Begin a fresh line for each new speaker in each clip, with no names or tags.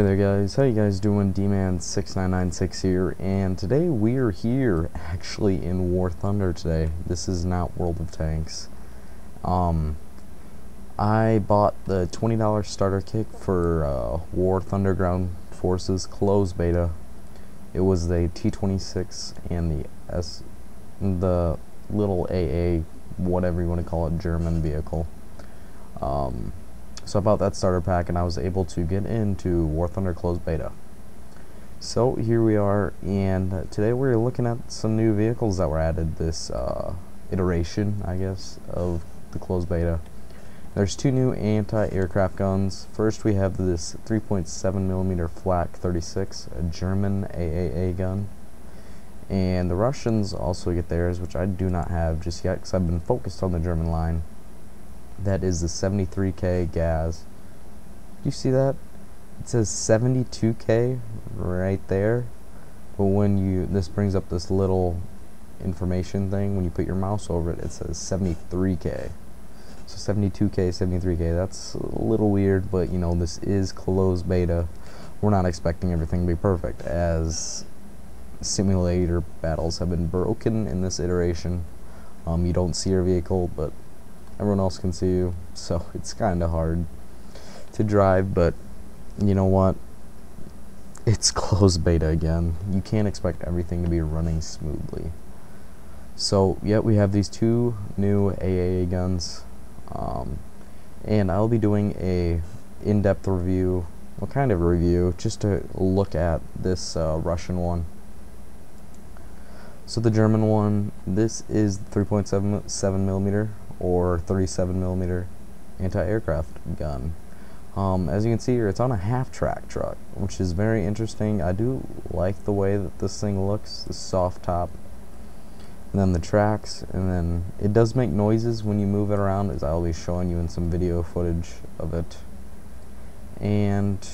there guys, how you guys doing? D-Man6996 here, and today we are here actually in War Thunder today. This is not World of Tanks. I bought the $20 starter kit for War Thunder Ground Forces closed beta. It was the T-26 and the little AA, whatever you want to call it, German vehicle. So I bought that starter pack and I was able to get into War Thunder closed beta. So here we are, and today we're looking at some new vehicles that were added this iteration, I guess, of the closed beta. There's two new anti-aircraft guns. First we have this 37mm Flak 36, a German AAA gun. And the Russians also get theirs, which I do not have just yet because I've been focused on the German line. That is the 73Kfz. You see that? It says 72K right there. But when this brings up this little information thing, when you put your mouse over it, it says 73K. So 72K, 73K, that's a little weird, but you know, this is closed beta. We're not expecting everything to be perfect, as simulator battles have been broken in this iteration. You don't see your vehicle, but everyone else can see you, so it's kind of hard to drive, but you know what? It's closed beta again. You can't expect everything to be running smoothly. So, yeah, we have these two new AAA guns, and I'll be doing a in-depth review, what kind of review, just to look at this Russian one. So the German one, this is 3.77mm or 37mm anti-aircraft gun. As you can see here, it's on a half-track truck, which is very interesting. I do like the way that this thing looks, the soft top, and then the tracks, and then it does make noises when you move it around, as I'll be showing you in some video footage of it. And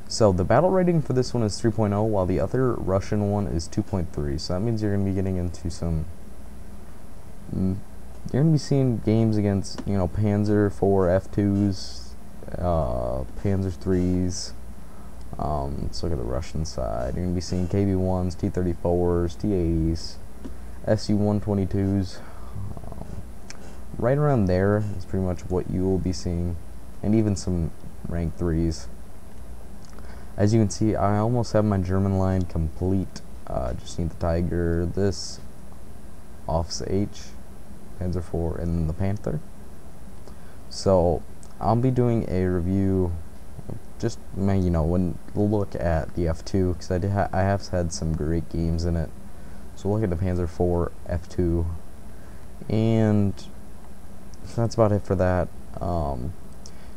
so the battle rating for this one is 3.0, while the other Russian one is 2.3. So that means you're going to be getting into some you're going to be seeing games against, you know, Panzer IV F2s, Panzer IIIs. Let's look at the Russian side. You're going to be seeing KB1s, T-34s, T-80s, Su-122s. Right around there is pretty much what you will be seeing, and even some rank 3s. As you can see, I almost have my German line complete. Just need the Tiger, this, Office H, Panzer IV, and the Panther. So I'll be doing a review, just you know, when we'll look at the F2, because I have had some great games in it. So we'll look at the Panzer IV F2, and that's about it for that.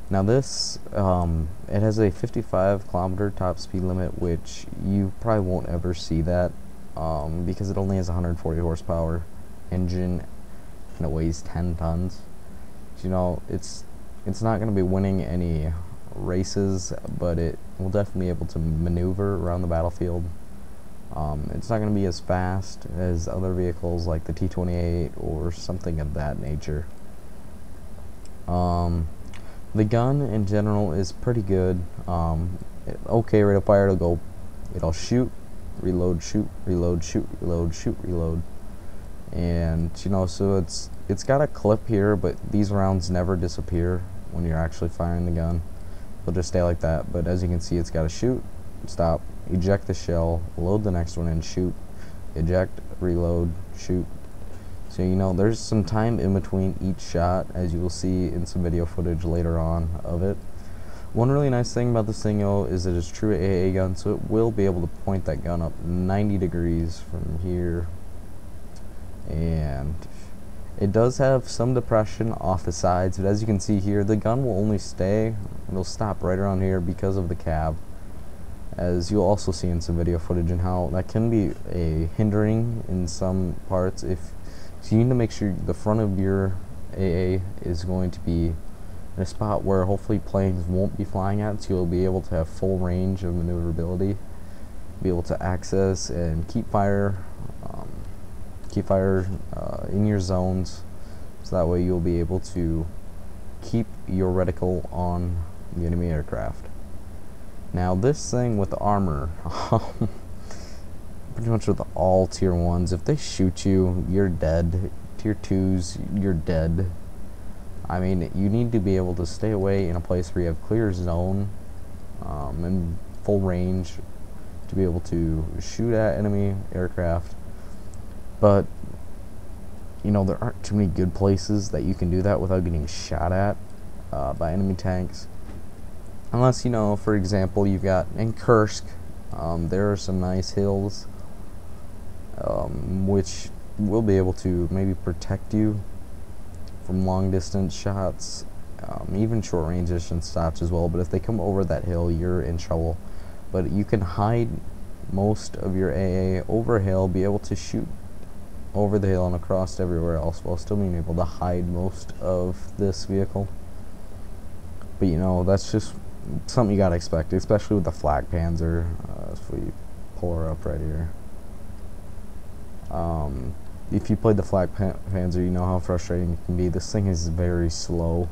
Now this, it has a 55-kilometer top speed limit, which you probably won't ever see that, because it only has 140 horsepower engine, and it weighs 10 tons. You know, it's not going to be winning any races, but it will definitely be able to maneuver around the battlefield. It's not going to be as fast as other vehicles like the T-28 or something of that nature. The gun in general is pretty good. Okay rate of fire, it'll shoot, reload, shoot, reload, shoot, reload, shoot, reload. And you know, so it's got a clip here, but these rounds never disappear when you're actually firing the gun. They'll just stay like that. But as you can see, it's got to shoot, stop, eject the shell, load the next one, and shoot, eject, reload, shoot. So you know, there's some time in between each shot, as you will see in some video footage later on of it. One really nice thing about this thing, though, is that it's true AA gun, so it will be able to point that gun up 90 degrees from here. And it does have some depression off the sides, but as you can see here, the gun will only stay, it'll stop right around here because of the cab, as you'll also see in some video footage, and how that can be a hindering in some parts. So you need to make sure the front of your AA is going to be in a spot where hopefully planes won't be flying at, so you'll be able to have full range of maneuverability, be able to access and keep fire in your zones, so that way you'll be able to keep your reticle on the enemy aircraft. Now this thing with the armor, pretty much with all tier 1s, if they shoot you, you're dead. Tier 2s, you're dead. I mean, you need to be able to stay away in a place where you have clear zone and full range to be able to shoot at enemy aircraft. But, you know, there aren't too many good places that you can do that without getting shot at by enemy tanks. Unless, you know, for example, you've got in Kursk, there are some nice hills which will be able to maybe protect you from long distance shots, even short range distance shots as well. But if they come over that hill, you're in trouble. But you can hide most of your AA over a hill, be able to shoot over the hill and across everywhere else while still being able to hide most of this vehicle. But you know, that's just something you gotta expect, especially with the Flak Panzer. If we pull her up right here. If you played the Flak Panzer, you know how frustrating it can be. This thing is very slow.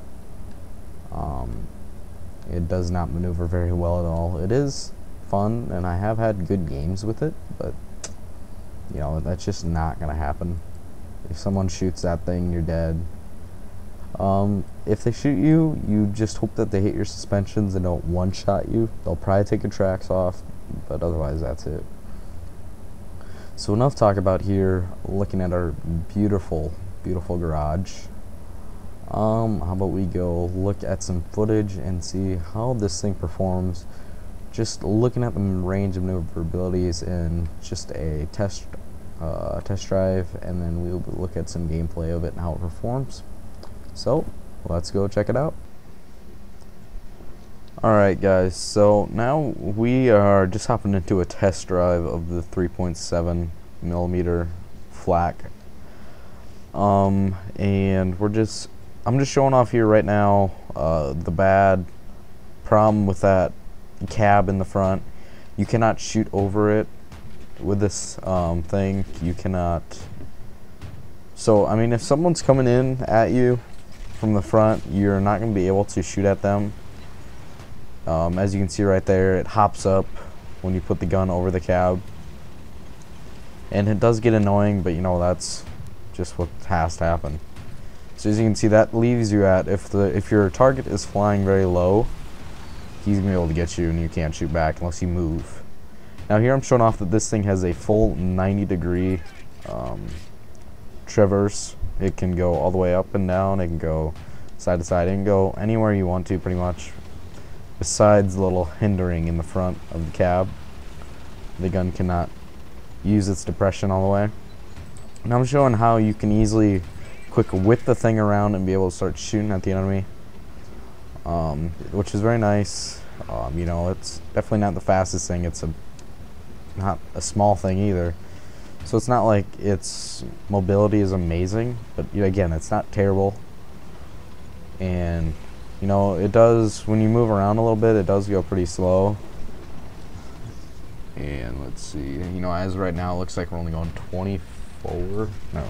It does not maneuver very well at all. It is fun, and I have had good games with it, but you know, that's just not gonna happen. If someone shoots that thing, you're dead. If they shoot you, you just hope that they hit your suspensions and don't one-shot you. They'll probably take your tracks off, but otherwise that's it. So enough talk about here, looking at our beautiful, beautiful garage. How about we go look at some footage and see how this thing performs, just looking at the range of maneuverabilities in just a test drive, and then we'll look at some gameplay of it and how it performs. So let's go check it out. Alright guys, so now we are just hopping into a test drive of the 3.7mm Flak. And I'm just showing off here right now the bad problem with that cab in the front. You cannot shoot over it with this thing. You cannot. So I mean, if someone's coming in at you from the front, you're not going to be able to shoot at them. As you can see right there, it hops up when you put the gun over the cab, and it does get annoying, but you know, that's just what has to happen. So as you can see, that leaves you at, if your target is flying very low, he's gonna be able to get you and you can't shoot back unless you move. Now here I'm showing off that this thing has a full 90-degree traverse. It can go all the way up and down, it can go side to side, it can go anywhere you want to pretty much, besides the little hindering in the front of the cab. The gun cannot use its depression all the way. And I'm showing how you can easily quick whip the thing around and be able to start shooting at the enemy, which is very nice. You know, it's definitely not the fastest thing. It's not a small thing either. So it's not like its mobility is amazing, but again, it's not terrible. And you know, it does, when you move around a little bit, it does go pretty slow. And let's see, you know, as right now, it looks like we're only going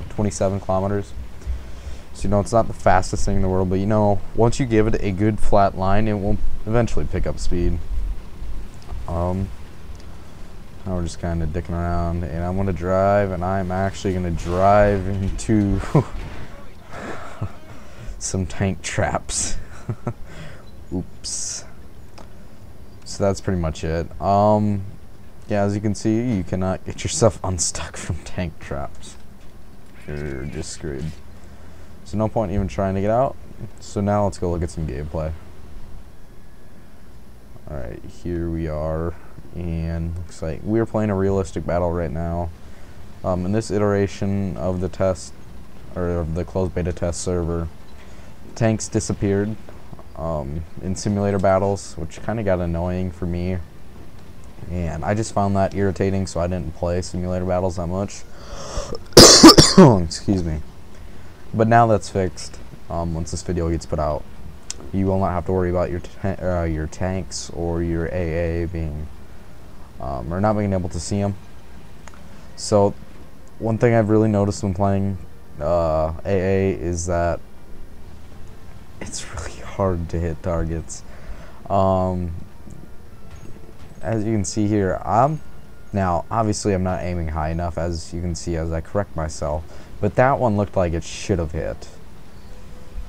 27 kilometers. So, you know, it's not the fastest thing in the world, but, you know, once you give it a good flat line, it will eventually pick up speed. Now we're just kind of dicking around, and I'm going to drive, and I'm actually going to drive into some tank traps. Oops. So that's pretty much it. Yeah, as you can see, you cannot get yourself unstuck from tank traps. You're just screwed. So no point even trying to get out. So now let's go look at some gameplay. Alright, here we are, and looks like we're playing a realistic battle right now. In this iteration of the test, or of the closed beta test server, tanks disappeared in simulator battles, which kind of got annoying for me, and I just found that irritating, so I didn't play simulator battles that much. Excuse me. But now that's fixed. Once this video gets put out, you will not have to worry about your tanks or your AA being or not being able to see them. So one thing I've really noticed when playing AA is that it's really hard to hit targets. as you can see here, now obviously I'm not aiming high enough, as you can see as I correct myself, but that one looked like it should have hit,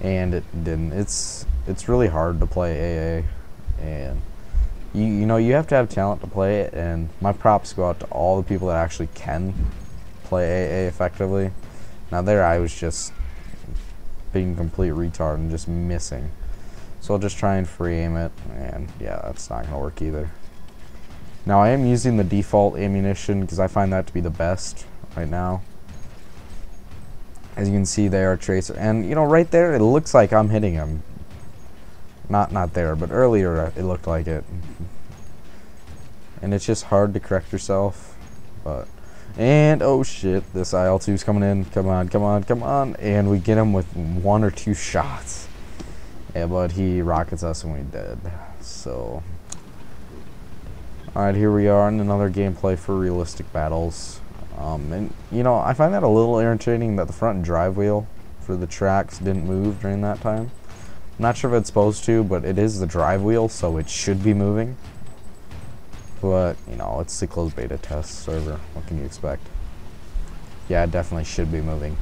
and it didn't. It's really hard to play AA, and you know, you have to have talent to play it, and my props go out to all the people that actually can play AA effectively. Now there I was just being a complete retard and just missing. So I'll just try and free aim it, and yeah, that's not gonna work either. Now I am using the default ammunition because I find that to be the best right now. As you can see there, tracer, and you know, right there it looks like I'm hitting him. Not there, but earlier it looked like it. And it's just hard to correct yourself. But and oh shit, this IL-2's coming in. Come on, come on, come on. And we get him with 1 or 2 shots. Yeah, but he rockets us and we dead. So alright, here we are in another gameplay for realistic battles. And you know, I find that a little irritating that the front drive wheel for the tracks didn't move during that time. I'm not sure if it's supposed to, but it is the drive wheel, so it should be moving. But, you know, it's the closed beta test server. What can you expect? Yeah, it definitely should be moving.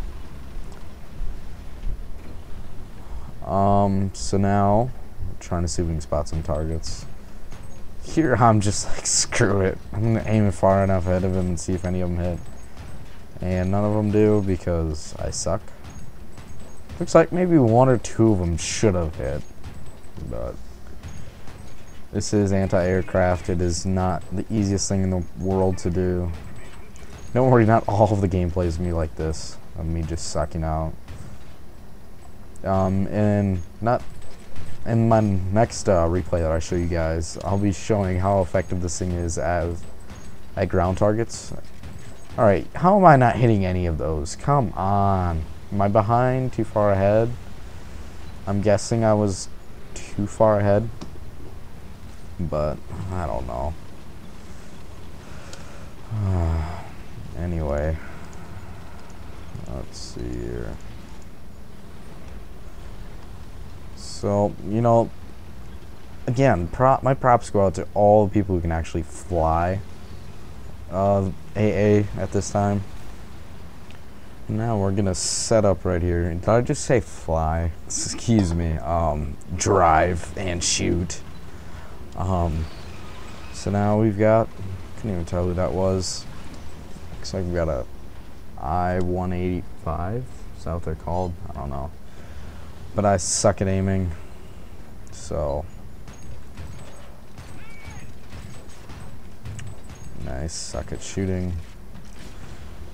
So now, I'm trying to see if we can spot some targets. Here, I'm just like, screw it. I'm going to aim far enough ahead of him and see if any of them hit. And none of them do because I suck. Looks like maybe 1 or 2 of them should have hit, but this is anti-aircraft. It is not the easiest thing in the world to do. Don't worry, not all of the gameplay is me like this, of me just sucking out. And not in my next replay that I show you guys, I'll be showing how effective this thing is at ground targets. All right, how am I not hitting any of those? Come on. Am I behind? Too far ahead? I'm guessing I was too far ahead, but I don't know. Anyway, let's see here. So, you know, again, my props go out to all the people who can actually fly AA at this time. Now we're gonna set up right here. Did I just say fly? Excuse me. Drive and shoot. So now we've got, couldn't even tell who that was. Looks like we've got a I-185. Is that what they're called? I don't know. But I suck at aiming, so nice. Suck at shooting.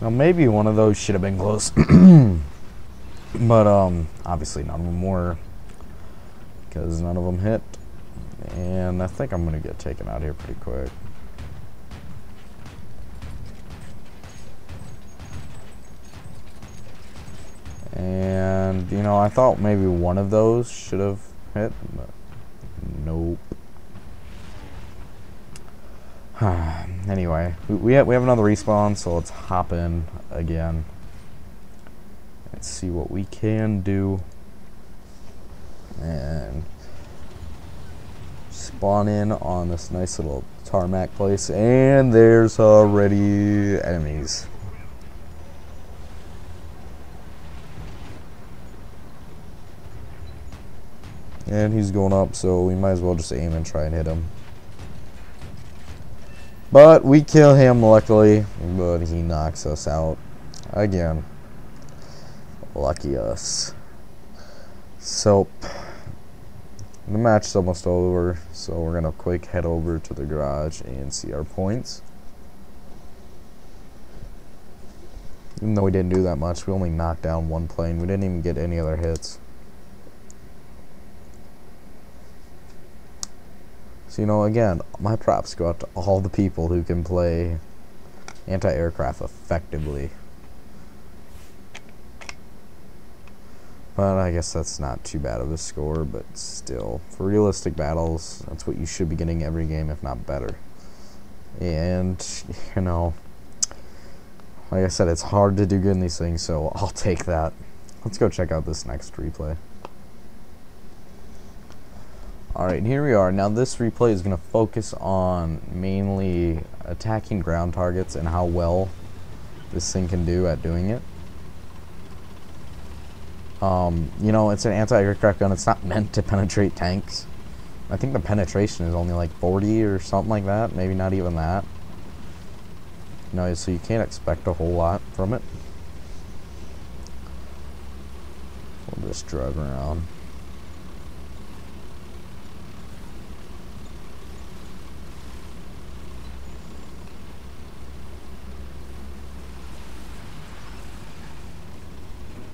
Now maybe one of those should have been close, but obviously none of them were, because none of them hit. And I think I'm gonna get taken out here pretty quick. And you know, I thought maybe one of those should have hit, but nope. Anyway, we have another respawn, so let's hop in again. Let's see what we can do. And spawn in on this nice little tarmac place, and there's already enemies. And he's going up, so we might as well just aim and try and hit him. But we kill him, luckily, but he knocks us out again. Lucky us. So, the match is almost over, so we're gonna quick head over to the garage and see our points. Even though we didn't do that much, we only knocked down 1 plane. We didn't even get any other hits. So, you know, again, my props go out to all the people who can play anti-aircraft effectively. But I guess that's not too bad of a score, but still, for realistic battles, that's what you should be getting every game, if not better. And, you know, like I said, it's hard to do good in these things, so I'll take that. Let's go check out this next replay. Alright, here we are. Now this replay is going to focus on mainly attacking ground targets and how well this thing can do at doing it. You know, it's an anti-aircraft gun. It's not meant to penetrate tanks. I think the penetration is only like 40 or something like that. Maybe not even that. You know, so you can't expect a whole lot from it. We'll just drive around.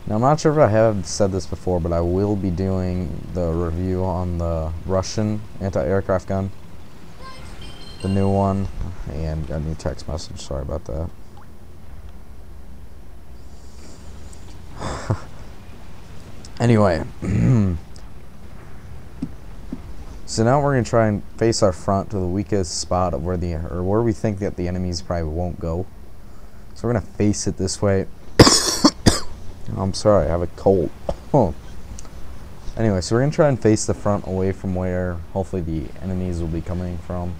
Now, I'm not sure if I have said this before, but I will be doing the review on the Russian anti-aircraft gun. The new one. And got a new text message, sorry about that. Anyway. So now we're going to try and face our front to the weakest spot of where we think that the enemies probably won't go. So we're going to face it this way. I'm sorry, I have a cold. Anyway, so we're going to try and face the front away from where hopefully the enemies will be coming from.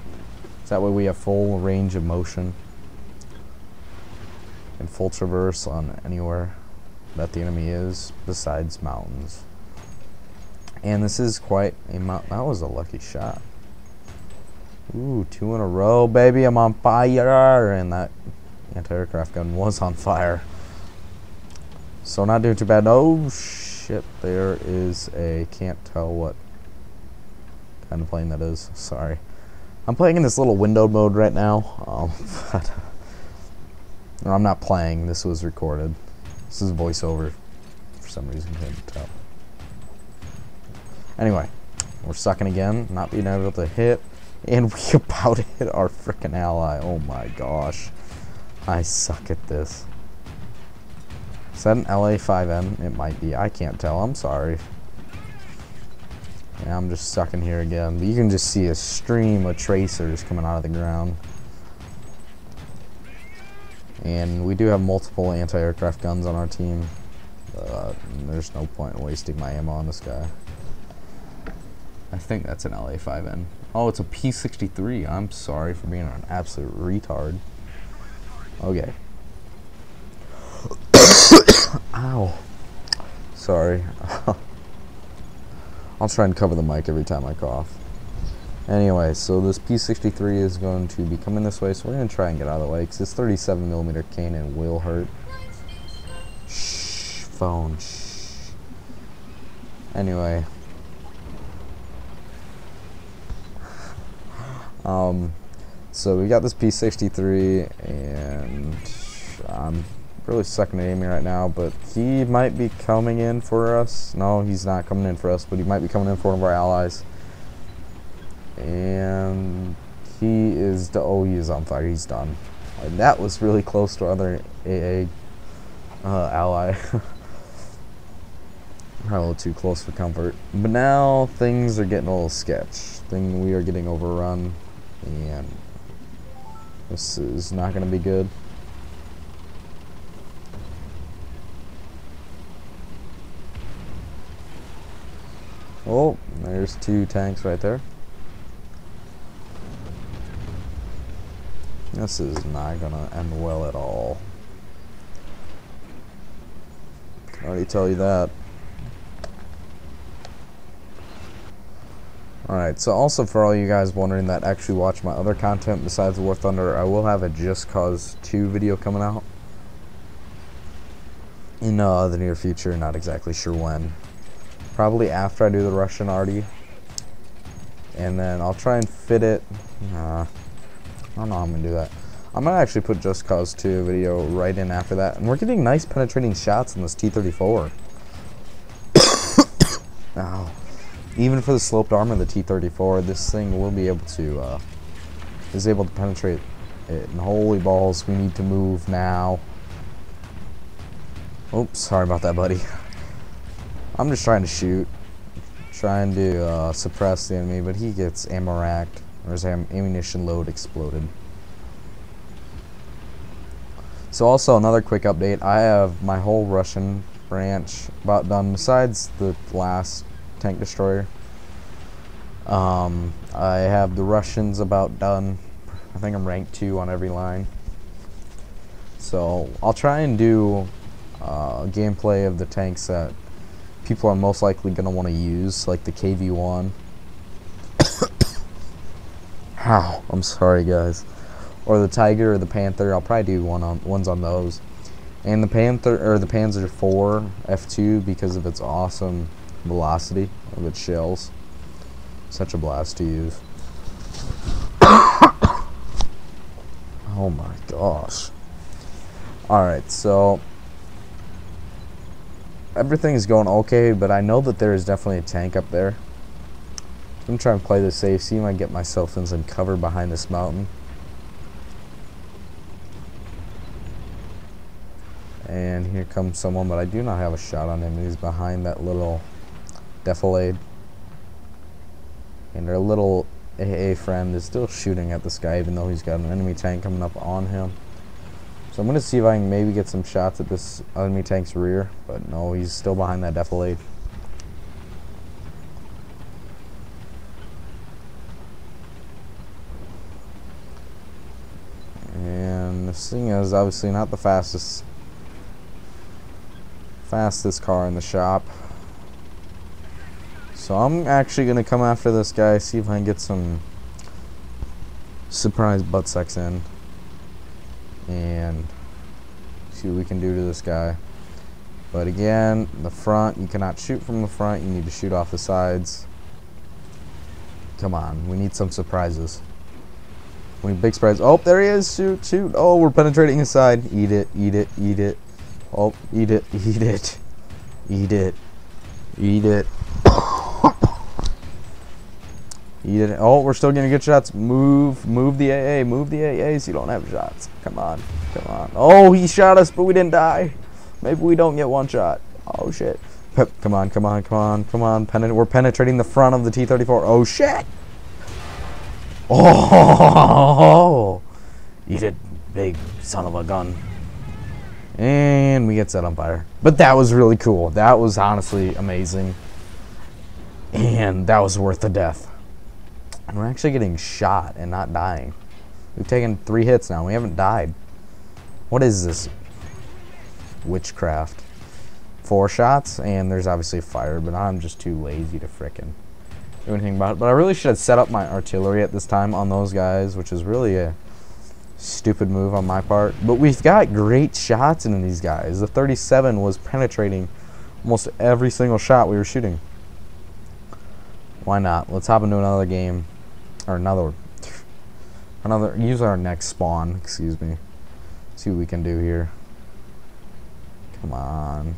So that way we have full range of motion and full traverse on anywhere that the enemy is besides mountains. And this is quite a mountain. That was a lucky shot. Ooh, 2 in a row, baby. I'm on fire. And that anti-aircraft gun was on fire. So not doing too bad. Oh shit, there is a, can't tell what kind of plane that is. Sorry. I'm playing in this little windowed mode right now. But no, I'm not playing. This was recorded. This is voiceover. For some reason, can't tell. Anyway, we're sucking again. Not being able to hit. And we about hit our frickin' ally. Oh my gosh. I suck at this. Is that an LA5M? It might be. I can't tell. I'm sorry. Yeah, I'm just stuck in here again. But you can just see a stream of tracers coming out of the ground. And we do have multiple anti-aircraft guns on our team. There's no point in wasting my ammo on this guy. I think that's an LA5N. Oh, it's a P63. I'm sorry for being an absolute retard. Okay. Ow. Sorry. I'll try and cover the mic every time I cough. Anyway, so this P63 is going to be coming this way, so we're going to try and get out of the way, because this 37mm cannon will hurt. Shh, phone, shh. Anyway. So we got this P63, and I'm really sucking at aiming right now, but he might be coming in for us. No, he's not coming in for us, but he might be coming in for one of our allies. And he is, oh, he is on fire. He's done. And that was really close to our other AA ally. Probably a little too close for comfort. But now things are getting a little sketch. We are getting overrun, and this is not going to be good. Oh, there's 2 tanks right there. This is not gonna end well at all. I can already tell you that. Alright, so also for all you guys wondering that actually watch my other content besides War Thunder, I will have a Just Cause 2 video coming out in the near future, not exactly sure when. Probably after I do the Russian arty. And then I'll try and fit it. I don't know how I'm going to do that. I'm going to actually put Just Cause 2 video right in after that. And we're getting nice penetrating shots in this T-34. Ow. Even for the sloped armor of the T-34, this thing will be able to, is able to penetrate it. And holy balls, we need to move now. Oops, sorry about that, buddy. I'm just trying to shoot. Trying to suppress the enemy, but he gets ammo racked, or his ammunition load exploded. So also another quick update, I have my whole Russian branch about done besides the last tank destroyer. I have the Russians about done. I think I'm ranked 2 on every line. So I'll try and do gameplay of the tanks that people are most likely going to want to use, like the KV-1. Ow, I'm sorry guys. Or the Tiger or the Panther. I'll probably do ones on those. And the Panther or the Panzer IV F2 because of its awesome velocity of its shells. Such a blast to use. Oh my gosh. Alright, so everything's going okay, but I know that there is definitely a tank up there. I'm going to try and play this safe, see if I can get myself in some cover behind this mountain. And here comes someone, but I do not have a shot on him. He's behind that little defilade. And our little AA friend is still shooting at this guy, even though he's got an enemy tank coming up on him. So I'm going to see if I can maybe get some shots at this enemy tank's rear. But no, he's still behind that defilade. And this thing is obviously not the fastest car in the shop. So I'm actually going to come after this guy, see if I can get some surprise butt sex in. And see what we can do to this guy. But again, the front, you cannot shoot from the front, you need to shoot off the sides. Come on, we need some surprises. We need big surprises. Oh, there he is, shoot, shoot. Oh, we're penetrating his side. Eat it, eat it, eat it. Oh, eat it, eat it. Eat it. Eat it. Eat it. Oh, we're still getting good shots. Move the AA. Move the AA so you don't have shots. Come on. Come on. Oh, he shot us, but we didn't die. Maybe we don't get one shot. Oh, shit. Come on, come on, come on, come on. We're penetrating the front of the T-34. Oh, shit. Oh. Eat it, big son of a gun. And we get set on fire. But that was really cool. That was honestly amazing. And that was worth the death. And we're actually getting shot and not dying. We've taken 3 hits now. We haven't died. What is this? Witchcraft. 4 shots, and there's obviously fire, but I'm just too lazy to frickin' do anything about it. But I really should have set up my artillery at this time on those guys, which is really a stupid move on my part. But we've got great shots in these guys. The 37 was penetrating almost every single shot we were shooting. Why not? Let's hop into another game. Or use our next spawn, excuse me. See what we can do here. Come on.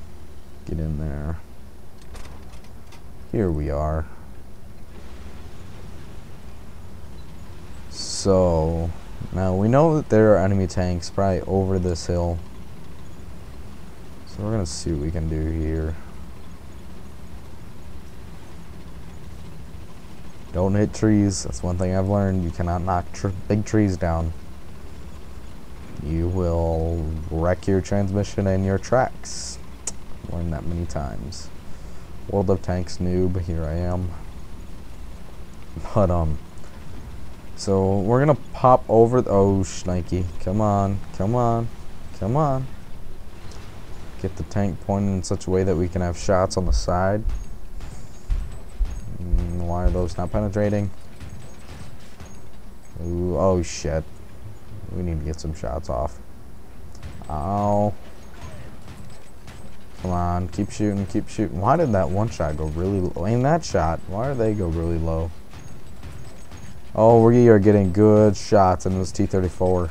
Get in there. Here we are. So, now we know that there are enemy tanks probably over this hill. So we're gonna see what we can do here. Don't hit trees. That's one thing I've learned. You cannot knock big trees down. You will wreck your transmission and your tracks. Learned that many times. World of Tanks noob. Here I am. But so we're gonna pop over. Oh, shnikey! Come on! Come on! Come on! Get the tank pointed in such a way that we can have shots on the side. Why are those not penetrating? Ooh, oh shit. We need to get some shots off. Ow. Come on, keep shooting, keep shooting. Why did that one shot go really low? And that shot, why did they go really low? Oh, we are getting good shots in this T-34.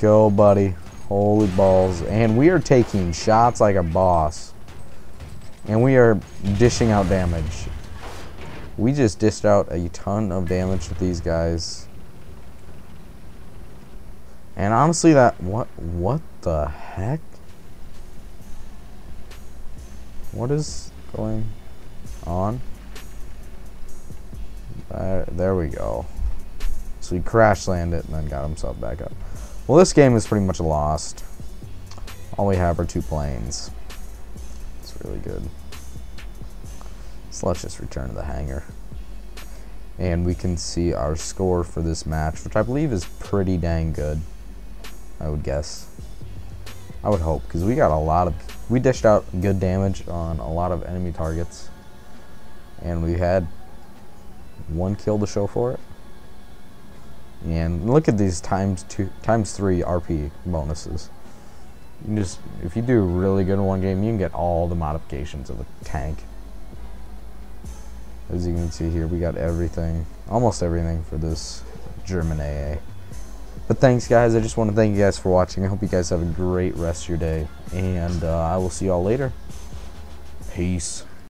Go, buddy. Holy balls. And we are taking shots like a boss. And we are dishing out damage. We just dished out a ton of damage with these guys. And honestly, what the heck? What is going on? There we go. So he crash landed and then got himself back up. Well, this game is pretty much lost. All we have are 2 planes. It's really good. So let's just return to the hangar. And we can see our score for this match, which I believe is pretty dang good, I would guess. I would hope, because we dished out good damage on a lot of enemy targets. And we had 1 kill to show for it. And look at these times 3 RP bonuses. If you do really good in one game, you can get all the modifications of a tank. As you can see here, we got everything, almost everything for this German AA. But thanks, guys. I just want to thank you guys for watching. I hope you guys have a great rest of your day, and I will see y'all later. Peace.